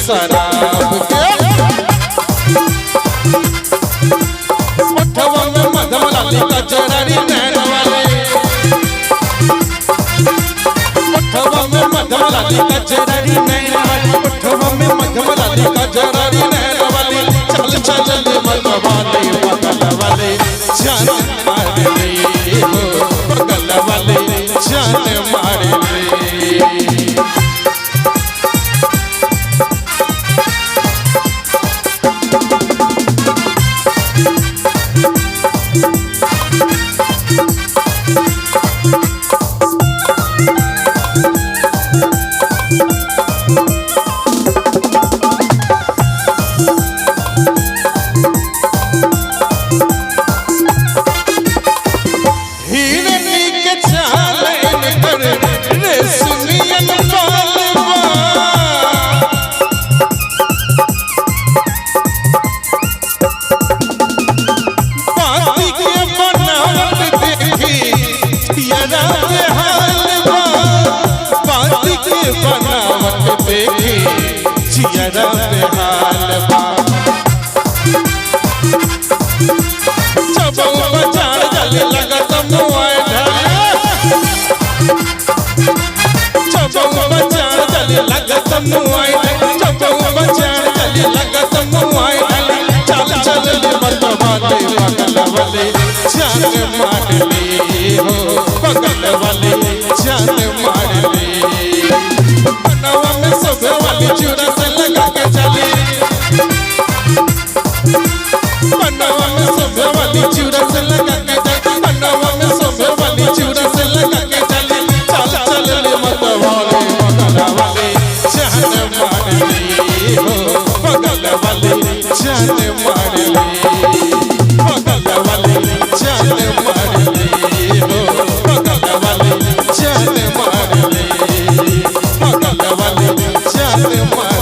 शराब के मठवा में मधम लाली कजरारी नैन वाले मठवा में मधम लाली कजरारी नैन वाली मठवा में मधम लाली कजरारी नैन वाली चल चल ले मत वाले बगल वाले जान मार ले हो बगल वाले जान मार ले बनावट देखी जियरा बेहाल बा चबौ बचार जले लगत मुआय चबौ बचार जले लगत मुआय चबौ बचार जले लगत मुआय चल चल ले मत वाले बगल वाले जान मार ले हो बगल वाले जान मार ले बनवा में सोभे वाली चूड़ा से लगा के चली बनवा में सोभे वाली चूड़ा से लगा के चली बनवा में सोभे वाली चूड़ा से लगा के चली चल चल ले मत वाले बगल वाले जान मार ले हो बगल वाले जान मार ले बगल वाले जान मार ले हो बगल वाले जान मार ले बगल वाले जान मार